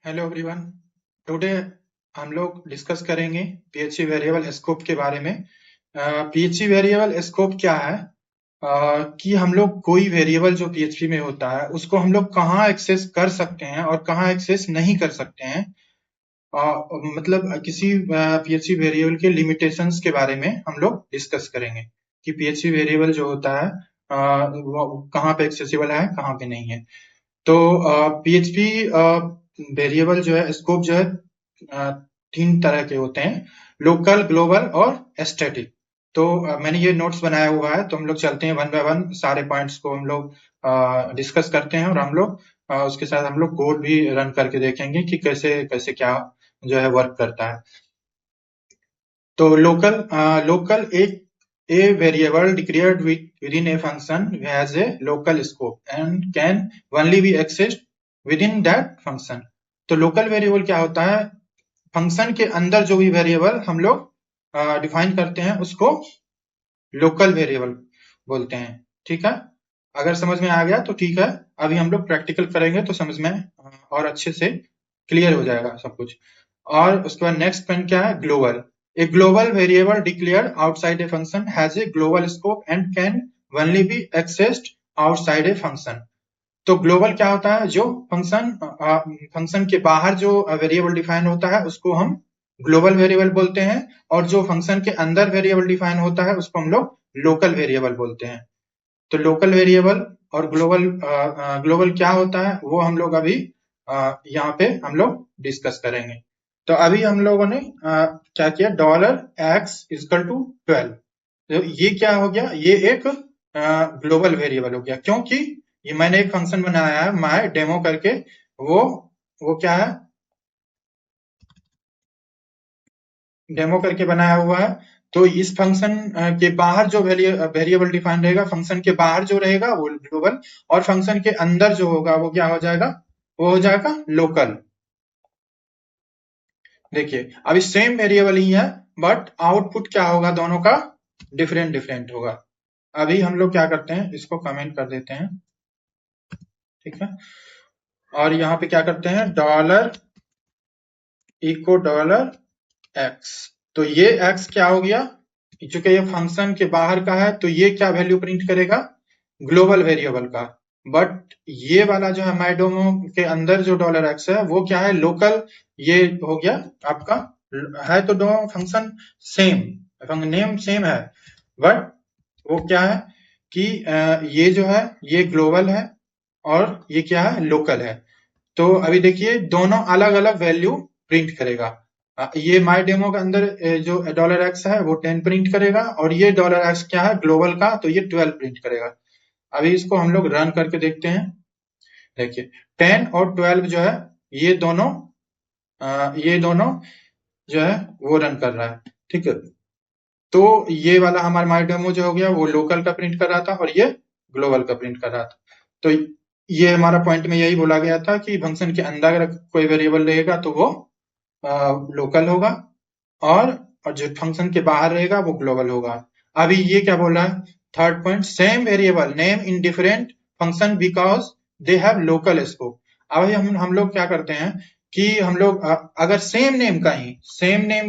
Hello everyone. Today हम लोग discuss करेंगे पीएचपी वेरिएबल स्कोप के बारे में। पीएचपी वेरिएबल स्कोप क्या है? कि हम लोग कोई वेरिएबल जो पीएचपी में होता है उसको हम लोग कहाँ एक्सेस कर सकते हैं और कहाँ एक्सेस नहीं कर सकते हैं। मतलब किसी पीएचपी वेरिएबल के लिमिटेशंस के बारे में हम लोग डिस्कस करेंगे कि पीएचपी वेरिएबल जो होता है वो कहाँ पे एक्सेसिबल है, कहाँ पे नहीं है। तो पीएचपी वेरिएबल जो है, स्कोप जो है, तीन तरह के होते हैं: लोकल, ग्लोबल और स्टैटिक। तो मैंने ये नोट्स बनाया हुआ है, तो हम लोग चलते हैं वन बाय वन, सारे पॉइंट्स को हम लोग डिस्कस करते हैं और हम लोग उसके साथ हम लोग कोड भी रन करके देखेंगे कि कैसे कैसे क्या जो है वर्क करता है। तो लोकल एक a variable declared within a function has a local scope and can only be accessed within that function। तो लोकल वेरिएबल क्या होता है? फंक्शन के अंदर जो भी वेरिएबल हम लोग डिफाइन करते हैं उसको लोकल वेरिएबल बोलते हैं। ठीक है, अगर समझ में आ गया तो ठीक है। अभी हम लोग प्रैक्टिकल करेंगे तो समझ में और अच्छे से क्लियर हो जाएगा सब कुछ। और उसके बाद नेक्स्ट पॉइंट क्या है? Global. A global variable declared outside a function has a global scope and can only be accessed outside a function। तो ग्लोबल क्या होता है? जो फंक्शन के बाहर जो वेरिएबल डिफाइन होता है उसको हम ग्लोबल वेरिएबल बोलते हैं, और जो फंक्शन के अंदर वेरिएबल डिफाइन होता है उसको हम लोग लोकल वेरिएबल बोलते हैं। तो लोकल वेरिएबल और ग्लोबल क्या होता है वो हम लोग अभी यहाँ पे हम लोग डिस्कस करेंगे। तो अभी हम लोगों ने क्या किया? $x=12। तो ये क्या हो गया? ये एक ग्लोबल वेरिएबल हो गया, क्योंकि ये मैंने एक फंक्शन बनाया है माय डेमो करके। वो क्या है? डेमो करके बनाया हुआ है। तो इस फंक्शन के बाहर जो वेरिएबल डिफाइन रहेगा, फंक्शन के बाहर जो रहेगा वो ग्लोबल, और फंक्शन के अंदर जो होगा वो क्या हो जाएगा? वो हो जाएगा लोकल। देखिए अभी सेम वेरिएबल ही है, बट आउटपुट क्या होगा? दोनों का डिफरेंट डिफरेंट होगा। अभी हम लोग क्या करते हैं, इसको कमेंट कर देते हैं, ठीक है। और यहाँ पे क्या करते हैं? $=$x। तो ये x क्या हो गया? चूंकि ये फंक्शन के बाहर का है तो ये क्या वैल्यू प्रिंट करेगा? ग्लोबल वेरिएबल का। बट ये वाला जो है माइडोमो के अंदर जो $x है वो क्या है? लोकल। ये हो गया आपका, है तो दोनों फंक्शन सेम, नेम सेम है, बट वो क्या है कि ये जो है ये ग्लोबल है और ये क्या है? लोकल है। तो अभी देखिए दोनों अलग अलग वैल्यू प्रिंट करेगा। ये माई डेमो के अंदर जो $x है वो 10 प्रिंट करेगा, और ये $x क्या है ग्लोबल का? तो ये 12 प्रिंट करेगा। अभी इसको हम लोग रन करके देखते हैं। देखिए 10 और 12 जो है ये दोनों जो है वो रन कर रहा है, ठीक है। तो ये वाला हमारा माई डेमो जो हो गया वो लोकल का प्रिंट कर रहा था और ये ग्लोबल का प्रिंट कर रहा था। तो ये हमारा पॉइंट में यही बोला गया था कि फंक्शन के अंदर अगर कोई वेरिएबल रहेगा तो वो लोकल होगा, और जो फंक्शन के बाहर रहेगा वो ग्लोबल होगा। अभी ये क्या बोल रहा है? Third point, same variable name in different function because they have local scope. अभी हम लोग क्या करते हैं कि हम लोग अगर सेम नेम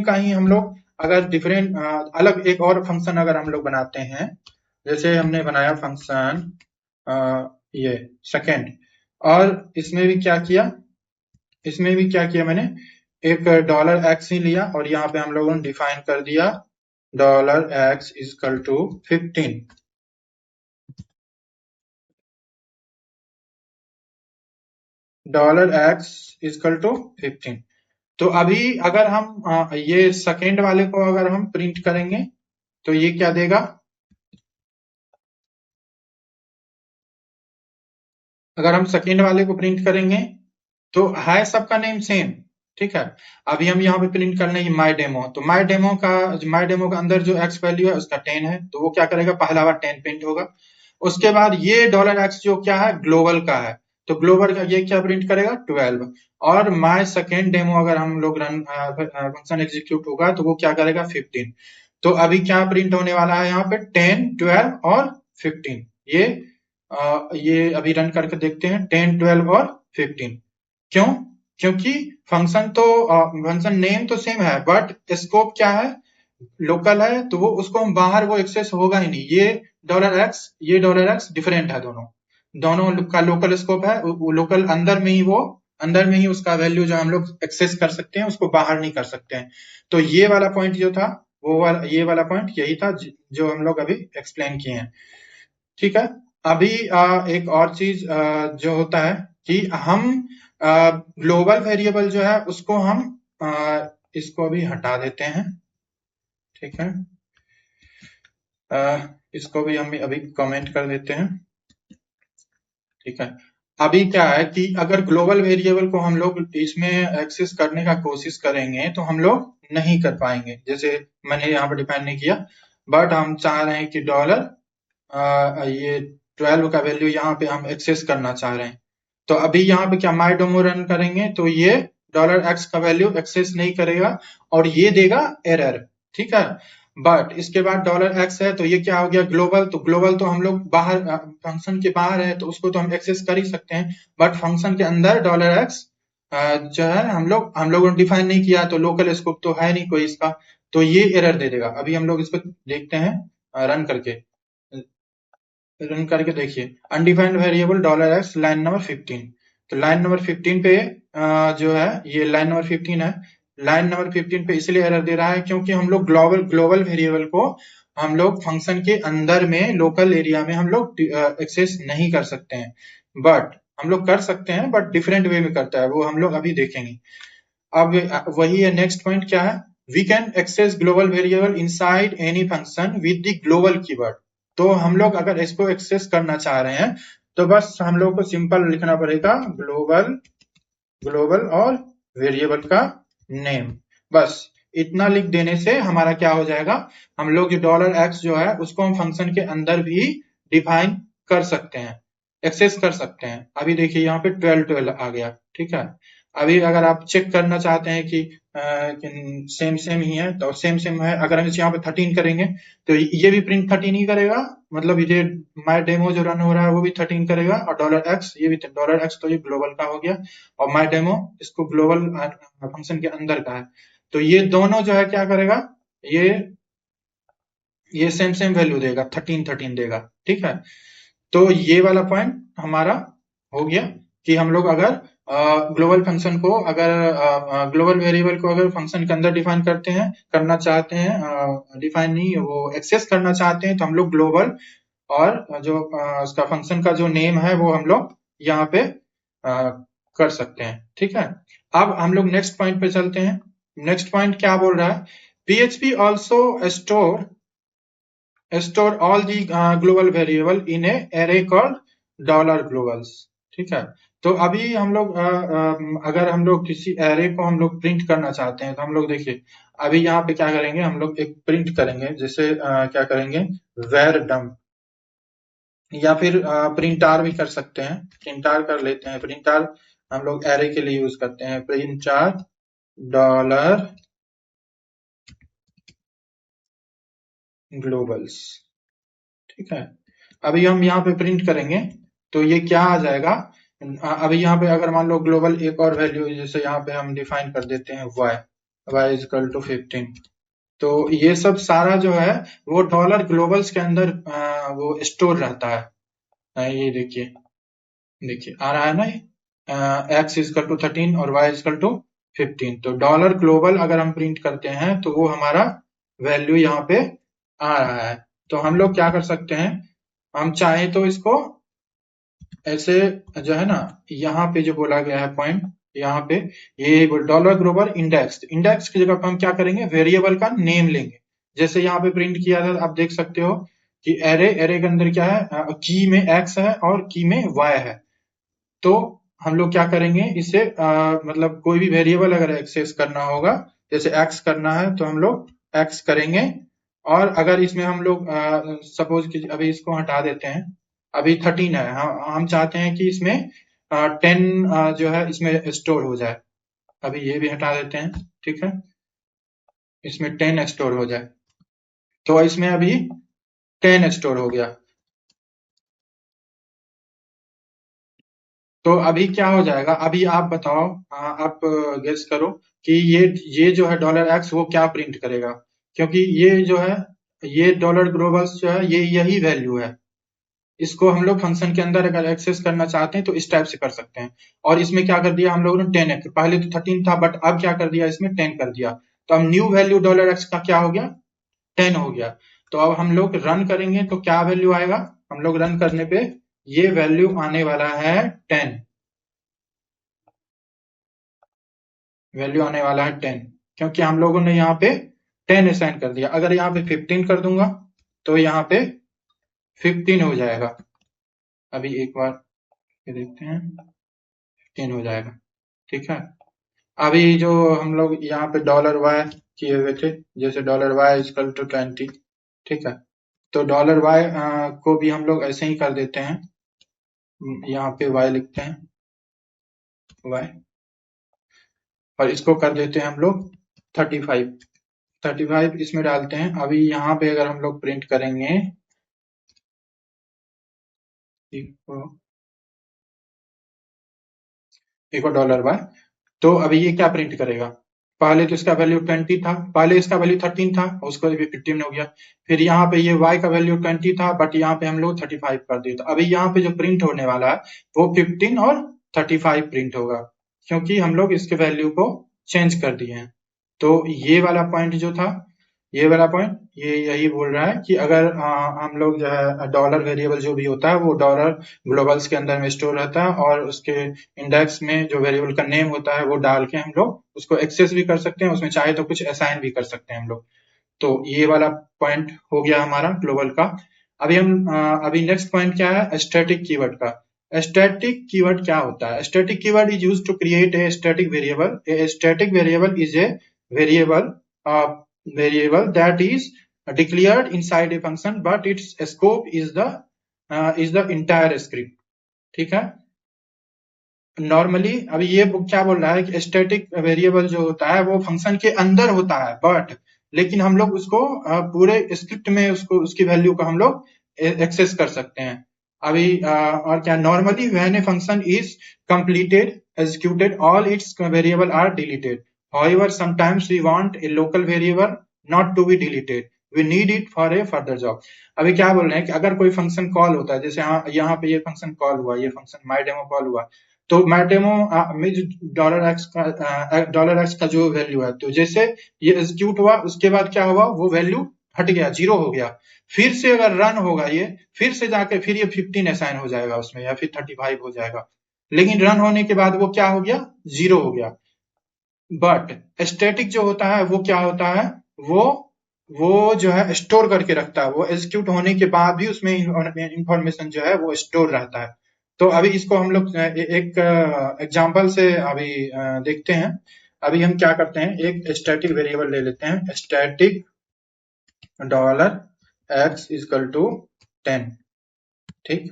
का ही हम लोग अगर डिफरेंट अलग एक और फंक्शन अगर हम लोग बनाते हैं, जैसे हमने बनाया फंक्शन ये सेकेंड, और इसमें भी क्या किया मैंने? एक $x ही लिया और यहाँ पे हम लोगों ने डिफाइन कर दिया $x=15। $x=15। तो अभी अगर हम ये सेकेंड वाले को अगर हम प्रिंट करेंगे तो ये क्या देगा? अगर हम सेकेंड वाले को प्रिंट करेंगे तो है सबका नेम सेम, ठीक है। अभी हम यहाँ पे प्रिंट कर लेंगे माई डेमो। तो माई डेमो का अंदर जो x वैल्यू है उसका 10 है, तो वो क्या करेगा? पहला बार 10 प्रिंट होगा। उसके बाद ये $x जो क्या है? ग्लोबल का है, तो ग्लोबल का ये क्या प्रिंट करेगा? 12। और माई सेकेंड डेमो अगर हम लोग रन फंक्शन एग्जीक्यूट होगा तो वो क्या करेगा? 15। तो अभी क्या प्रिंट होने वाला है यहाँ पे? 10, 12 और 15। ये अभी रन करके देखते हैं, 10, 12 और 15। क्यों? क्योंकि फंक्शन नेम तो सेम है, बट स्कोप क्या है, लोकल है, तो वो उसको हम बाहर वो एक्सेस होगा ही नहीं। ये $x डिफरेंट है, दोनों का लोकल स्कोप है, वो लोकल अंदर में ही उसका वैल्यू जो हम लोग एक्सेस कर सकते हैं, उसको बाहर नहीं कर सकते हैं। तो ये वाला पॉइंट जो था, ये वाला पॉइंट यही था जो हम लोग अभी एक्सप्लेन किए हैं। ठीक है। अभी एक और चीज जो होता है कि हम ग्लोबल वेरिएबल जो है उसको हम इसको अभी हटा देते हैं। ठीक है, इसको भी हम अभी कमेंट कर देते हैं। ठीक है, अभी क्या है कि अगर ग्लोबल वेरिएबल को हम लोग इसमें एक्सेस करने का कोशिश करेंगे तो हम लोग नहीं कर पाएंगे। जैसे मैंने यहाँ पर डिफाइन नहीं किया, बट हम चाह रहे हैं कि ये 12 का वैल्यू यहाँ पे हम एक्सेस करना चाह रहे हैं। तो अभी यहाँ पे क्या माई डेमो रन करेंगे तो ये $x का वैल्यू एक्सेस नहीं करेगा और ये देगा एरर। ठीक है, बट इसके बाद $x है तो ये क्या हो गया, ग्लोबल। तो ग्लोबल तो हम लोग बाहर फंक्शन के बाहर है तो उसको तो हम एक्सेस कर ही सकते हैं, बट फंक्शन के अंदर $x जो है हम लोगों ने डिफाइन नहीं किया, तो लोकल स्कोप तो है नहीं कोई इसका, तो ये एरर दे देगा। अभी हम लोग इसको देखते हैं रन करके देखिए, undefined variable $x line number 15। तो लाइन नंबर 15 पे जो है, ये लाइन नंबर 15 है। लाइन नंबर 15 पे इसलिए एरर दे रहा है क्योंकि हम लोग ग्लोबल वेरिएबल को हम लोग फंक्शन के अंदर में लोकल एरिया में हम लोग एक्सेस नहीं कर सकते हैं, बट हम लोग कर सकते हैं, बट डिफरेंट वे में करता है वो हम लोग अभी देखेंगे। अब वही है, नेक्स्ट पॉइंट क्या है, we can access global variable inside any function with the global keyword. तो हम लोग अगर इसको एक्सेस करना चाह रहे हैं तो बस हम लोग को सिंपल लिखना पड़ेगा ग्लोबल और वेरिएबल का नेम। बस इतना लिख देने से हमारा क्या हो जाएगा, हम लोग जो $x जो है उसको हम फंक्शन के अंदर भी डिफाइन कर सकते हैं, एक्सेस कर सकते हैं। अभी देखिए यहाँ पे 12 आ गया। ठीक है, अभी अगर आप चेक करना चाहते हैं कि सेम सेम ही है तो सेम सेम है, अगर हम यहाँ पे 13 करेंगे तो ये भी प्रिंट 13 ही करेगा, मतलब ये माय डेमो जो रन हो रहा है वो भी 13 करेगा, और $x ये भी $x तो ये ग्लोबल का हो गया, और माय डेमो इसको ग्लोबल फंक्शन के अंदर का है। तो ये दोनों जो है क्या करेगा, ये ये सेम सेम वैल्यू देगा, 13 देगा। ठीक है, तो ये वाला पॉइंट हमारा हो गया कि हम लोग अगर ग्लोबल फंक्शन को अगर ग्लोबल वेरिएबल को अगर फंक्शन के अंदर डिफाइन करना चाहते हैं, डिफाइन नहीं वो एक्सेस करना चाहते हैं, तो हम लोग ग्लोबल और जो उसका फंक्शन का जो नेम है वो हम लोग यहाँ पे कर सकते हैं। ठीक है, अब हम लोग नेक्स्ट पॉइंट पे चलते हैं। नेक्स्ट पॉइंट क्या बोल रहा है, PHP also store all the global variable in a array called $globals। ठीक है, तो अभी हम लोग अगर हम लोग किसी एरे को हम लोग प्रिंट करना चाहते हैं तो हम लोग देखिए अभी यहाँ पे क्या करेंगे, हम लोग एक प्रिंट करेंगे, जैसे क्या करेंगे, var dump, या फिर प्रिंटार भी कर सकते हैं, प्रिंटार कर लेते हैं। प्रिंटार हम लोग एरे के लिए यूज करते हैं, प्रिंटार $globals। ठीक है, अभी हम यहाँ पे प्रिंट करेंगे तो ये क्या आ जाएगा, अभी यहाँ पे अगर मान लो ग्लोबल एक और वैल्यू, जैसे यहाँ पे हम डिफाइन कर देते हैं y इज इक्वल टू 15, तो ये सब सारा जो है वो $ग्लोबल्स के अंदर वो स्टोर रहता है। ये देखिए आ रहा है ना, x इज इक्वल टू 13 और y इज इक्वल टू 15, तो $ग्लोबल अगर हम प्रिंट करते हैं तो वो हमारा वैल्यू यहाँ पे आ रहा है। तो हम लोग क्या कर सकते हैं, हम चाहे तो इसको ऐसे जो है ना, यहाँ पे जो बोला गया है पॉइंट, यहाँ पे ये $ग्लोबल इंडेक्स की जगह पे हम क्या करेंगे, वेरिएबल का नेम लेंगे। जैसे यहाँ पे प्रिंट किया था, आप देख सकते हो कि एरे के अंदर क्या है, की में x है और की में y है। तो हम लोग क्या करेंगे, इसे मतलब कोई भी वेरिएबल अगर एक्सेस करना होगा, जैसे x करना है तो हम लोग x करेंगे, और अगर इसमें हम लोग सपोज कि अभी इसको हटा देते हैं, अभी 13 है, हम चाहते हैं कि इसमें 10 जो है इसमें स्टोर हो जाए, अभी ये भी हटा देते हैं। ठीक है, इसमें 10 स्टोर हो जाए, तो इसमें अभी 10 स्टोर हो गया। तो अभी क्या हो जाएगा, अभी आप बताओ, आप गेस करो कि ये जो है $x वो क्या प्रिंट करेगा, क्योंकि ये जो है, ये डॉलर ग्लोबल्स जो है, ये यही वैल्यू है। इसको हम लोग फंक्शन के अंदर अगर एक्सेस करना चाहते हैं तो इस टाइप से कर सकते हैं। और इसमें क्या कर दिया हम लोगों ने, 10x, पहले तो 13 था बट अब क्या कर दिया, इसमें 10 कर दिया। तो अब न्यू वैल्यू $x का क्या हो गया, 10 हो गया। तो अब हम लोग रन करेंगे तो क्या वैल्यू आएगा, हम लोग रन करने पे ये वैल्यू आने वाला है 10, वैल्यू आने वाला है 10, क्योंकि हम लोगों ने यहाँ पे 10 असाइन कर दिया। अगर यहाँ पे 15 कर दूंगा तो यहाँ पे 15 हो जाएगा। अभी एक बार ये देखते हैं, 15 हो जाएगा, ठीक है। अभी जो हम लोग यहाँ पे $y किए हुए थे, जैसे $y इक्वल टू 20, ठीक है। तो $y को भी हम लोग ऐसे ही कर देते हैं, यहाँ पे y लिखते हैं, y, और इसको कर देते हैं हम लोग 35 इसमें डालते हैं। अभी यहाँ पे अगर हम लोग प्रिंट करेंगे इको $y, तो अभी ये क्या प्रिंट करेगा, पहले तो इसका वैल्यू 20 था, पहले इसका वैल्यू 13 था, उसको भी 15 हो गया। फिर यहाँ पे ये y का वैल्यू 20 था बट यहाँ पे हम लोग 35 कर दिए। तो अभी यहाँ पे जो प्रिंट होने वाला है वो 15 और 35 प्रिंट होगा, क्योंकि हम लोग इसके वैल्यू को चेंज कर दिए हैं। तो ये वाला पॉइंट जो था, ये वाला पॉइंट ये यही बोल रहा है कि अगर हम लोग जो है डॉलर वेरिएबल जो भी होता है वो डॉलर ग्लोबल्स के अंदर में स्टोर रहता है, और उसके इंडेक्स में जो वेरिएबल का नेम होता है वो डाल के हम लोग उसको एक्सेस भी कर सकते हैं, उसमें चाहे तो कुछ असाइन भी कर सकते हैं हम लोग। तो ये वाला पॉइंट हो गया हमारा ग्लोबल का। अभी नेक्स्ट पॉइंट क्या है, स्टैटिक कीवर्ड का। स्टैटिक कीवर्ड क्या होता है, static keyword is used to create a static variable. A static variable is a variable variable that is declared inside a function but its scope is the entire script, ठीक है। Normally अभी ये क्या बोल रहा है कि स्टैटिक वेरिएबल जो होता है वो फंक्शन के अंदर होता है, बट लेकिन हम लोग उसको पूरे स्क्रिप्ट में उसको उसकी वैल्यू को हम लोग एक्सेस कर सकते हैं। अभी और क्या, normally when a function is completed executed all its variable are deleted. However, sometimes we want a local variable not to be deleted. We need it for a further job. अभी क्या बोल रहे हैं कि अगर कोई फंक्शन कॉल होता है, जैसे यहाँ पे ये फंक्शन कॉल हुआ, ये फंक्शन माइडेमो कॉल हुआ, तो मैडेमो में जो $x का जो वैल्यू है, तो जैसे ये एग्जीक्यूट हुआ उसके बाद क्या हुआ, वो वैल्यू हट गया, 0 हो गया। फिर से अगर रन होगा ये, फिर से जाके फिर ये 15 असाइन हो जाएगा उसमें, या फिर 35 हो जाएगा। लेकिन रन होने के बाद वो क्या हो गया, 0 हो गया। बट स्टैटिक जो होता है वो क्या होता है, वो जो है स्टोर करके रखता है, वो एग्जीक्यूट होने के बाद भी उसमें इंफॉर्मेशन जो है वो स्टोर रहता है। तो अभी इसको हम लोग एक एग्जांपल से अभी देखते हैं। अभी हम क्या करते हैं, एक स्टैटिक वेरिएबल ले लेते हैं, स्टैटिक $x इक्वल टू 10, ठीक।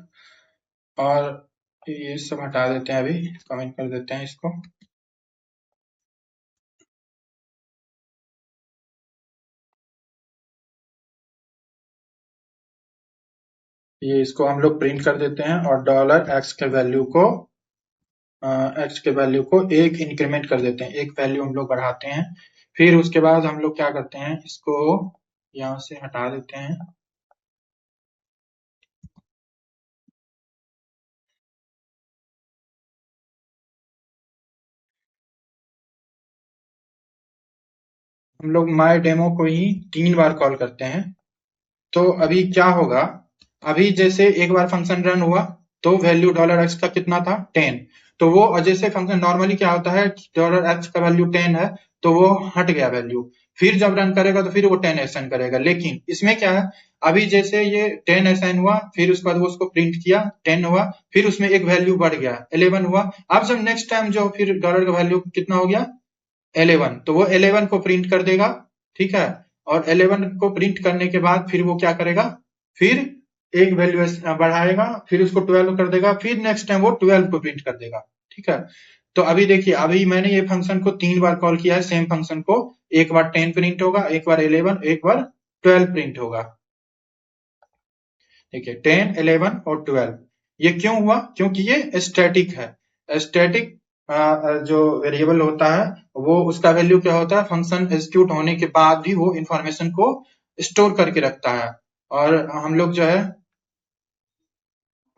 और ये सब हटा देते हैं, अभी कमेंट कर देते हैं इसको। ये इसको हम लोग प्रिंट कर देते हैं और $x के वैल्यू को x के वैल्यू को एक इंक्रीमेंट कर देते हैं, एक वैल्यू हम लोग बढ़ाते हैं। फिर उसके बाद हम लोग क्या करते हैं, इसको यहाँ से हटा देते हैं। हम लोग माय डेमो को ही 3 बार कॉल करते हैं। तो अभी क्या होगा, अभी जैसे एक बार फंक्शन रन हुआ तो वैल्यू $x का कितना था, 10। तो वो जैसे फंक्शन नॉर्मली क्या होता है, $x का वैल्यू 10 है तो वो हट गया वैल्यू, फिर जब रन करेगा तो फिर वो 10 असाइन करेगा। लेकिन इसमें क्या है, अभी जैसे ये 10 असाइन हुआ, फिर उसके बाद वो उसको प्रिंट किया, 10 हुआ, फिर उसमें एक वैल्यू बढ़ गया, 11 हुआ। अब जब नेक्स्ट टाइम जो फिर डॉलर का वैल्यू कितना हो गया, 11, तो वो 11 को प्रिंट कर देगा, ठीक है। और 11 को प्रिंट करने के बाद फिर वो क्या करेगा, फिर एक वैल्यू बढ़ाएगा, फिर उसको 12 कर देगा, फिर नेक्स्ट टाइम वो 12 को प्रिंट कर देगा, ठीक है। तो अभी देखिए, अभी मैंने ये फंक्शन को 3 बार कॉल किया है, सेम फंक्शन को। एक बार 10 प्रिंट होगा, एक बार 11, एक बार 12 प्रिंट होगा। देखिए 10, 11 और 12, ये क्यों हुआ, क्योंकि ये स्टैटिक है। स्टैटिक जो वेरिएबल होता है वो उसका वैल्यू क्या होता है, फंक्शन एग्जीक्यूट होने के बाद भी वो इंफॉर्मेशन को स्टोर करके रखता है, और हम लोग जो है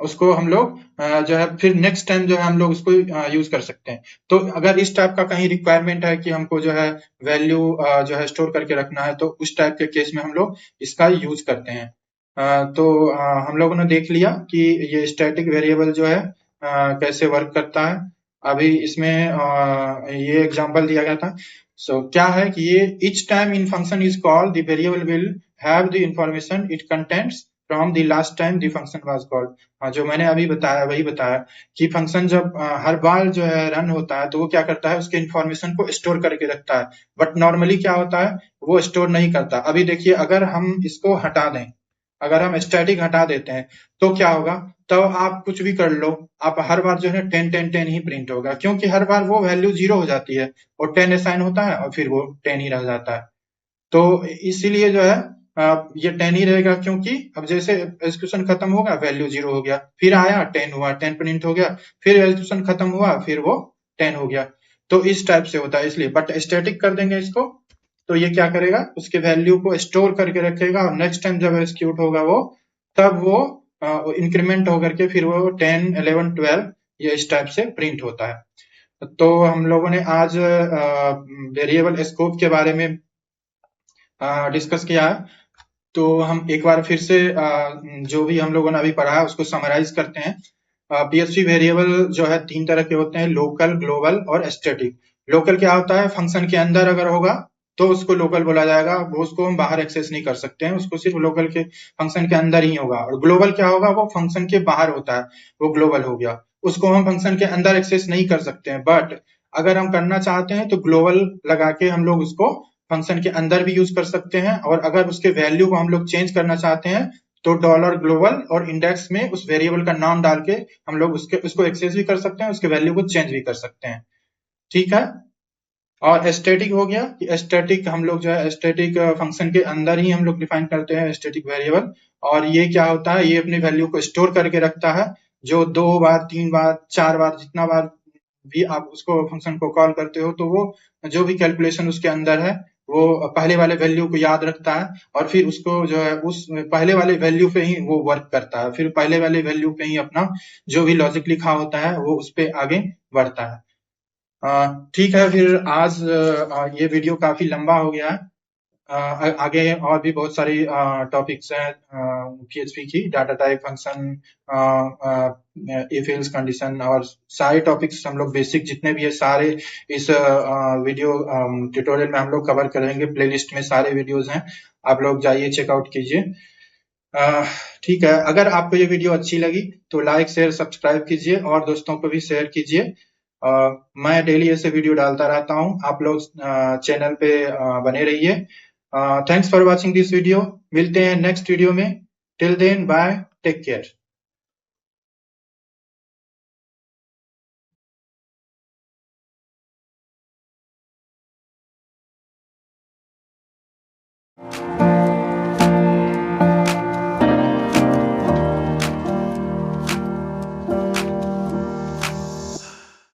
उसको हम लोग जो है फिर नेक्स्ट टाइम जो है हम लोग उसको यूज कर सकते हैं। तो अगर इस टाइप का कहीं रिक्वायरमेंट है कि हमको जो है वैल्यू जो है स्टोर करके रखना है, तो उस टाइप के केस में हम लोग इसका यूज करते हैं। तो हम लोगों ने देख लिया कि ये स्टैटिक वेरिएबल जो है कैसे वर्क करता है। अभी इसमें ये एग्जांपल दिया गया था। सो क्या है कि ये each time in function is called, the variable will have the information it contains from the last time the function was called। जो मैंने अभी बताया वही बताया कि फंक्शन जब हर बार जो है रन होता है तो वो क्या करता है, उसके इंफॉर्मेशन को स्टोर करके रखता है। बट नॉर्मली क्या होता है, वो स्टोर नहीं करता। अभी देखिए, अगर हम इसको हटा दें, अगर हम स्टैटिक हटा देते हैं तो क्या होगा, तो आप कुछ भी कर लो, आप हर बार जो है 10 10 10 ही प्रिंट होगा, क्योंकि हर बार वो वैल्यू 0 हो जाती है और 10 असाइन होता है और फिर वो 10 ही रह जाता है। तो इसीलिए जो है ये 10 ही रहेगा, क्योंकि अब जैसे एग्जीक्यूशन खत्म होगा वैल्यू 0 हो गया, फिर आया 10 हुआ, 10 प्रिंट हो गया, फिर एग्जीक्यूशन खत्म हुआ, फिर वो 10 हो गया। तो इस टाइप से होता है इसलिए। बट स्टैटिक कर देंगे इसको तो ये क्या करेगा, उसके वैल्यू को स्टोर करके रखेगा और नेक्स्ट टाइम जब एग्जीक्यूट होगा वो, तब वो इंक्रीमेंट होकर के फिर वो 10 11 12 ये इस टाइप से प्रिंट होता है। तो हम लोगों ने आज वेरिएबल स्कोप के बारे में डिस्कस किया है। तो हम एक बार फिर से जो भी हम लोगों ने अभी पढ़ा है उसको समराइज करते हैं। पीएचपी वेरिएबल जो है 3 तरह के होते हैं, लोकल, ग्लोबल और स्टैटिक। लोकल क्या होता है, फंक्शन के अंदर अगर होगा तो उसको लोकल बोला जाएगा, वो उसको हम बाहर एक्सेस नहीं कर सकते हैं, उसको सिर्फ लोकल के फंक्शन के अंदर ही होगा। और ग्लोबल क्या होगा, वो फंक्शन के बाहर होता है, वो ग्लोबल हो गया, उसको हम फंक्शन के अंदर एक्सेस नहीं कर सकते हैं। बट अगर हम करना चाहते हैं तो ग्लोबल लगा के हम लोग उसको फंक्शन के अंदर भी यूज कर सकते हैं, और अगर उसके वैल्यू को हम लोग चेंज करना चाहते हैं तो डॉलर ग्लोबल और इंडेक्स में उस वेरिएबल का नाम डाल के हम लोग उसको एक्सेस भी कर सकते हैं, उसके वैल्यू को चेंज भी कर सकते हैं। ठीक है। और स्टैटिक हो गया कि स्टैटिक हम लोग जो है स्टैटिक फंक्शन के अंदर ही हम लोग डिफाइन करते हैं स्टैटिक वेरिएबल। और ये क्या होता है, ये अपनी वैल्यू को स्टोर करके रखता है, जो 2 बार 3 बार 4 बार जितना बार भी आप उसको फंक्शन को कॉल करते हो, तो वो जो भी कैलकुलेशन उसके अंदर है वो पहले वाले वैल्यू को याद रखता है, और फिर उसको जो है उस पहले वाले वैल्यू पे ही वो वर्क करता है, फिर पहले वाले वैल्यू पे ही अपना जो भी लॉजिक लिखा होता है वो उस पे आगे बढ़ता है। ठीक है, फिर आज ये वीडियो काफी लंबा हो गया है। आगे और भी बहुत सारी टॉपिक्स हैं पीएचपी की, data type, function, if else condition, और सारे टॉपिक्स हम लोग बेसिक जितने भी है सारे इस वीडियो ट्यूटोरियल में हम लोग कवर करेंगे। प्लेलिस्ट में सारे वीडियोस हैं, आप लोग जाइए चेकआउट कीजिए। ठीक है, अगर आपको ये वीडियो अच्छी लगी तो लाइक शेयर सब्सक्राइब कीजिए और दोस्तों को भी शेयर कीजिए। मैं डेली ऐसे वीडियो डालता रहता हूँ, आप लोग चैनल पे बने रहिए। Thanks for watching this video. मिलते हैं नेक्स्ट वीडियो में। Till then bye, take care.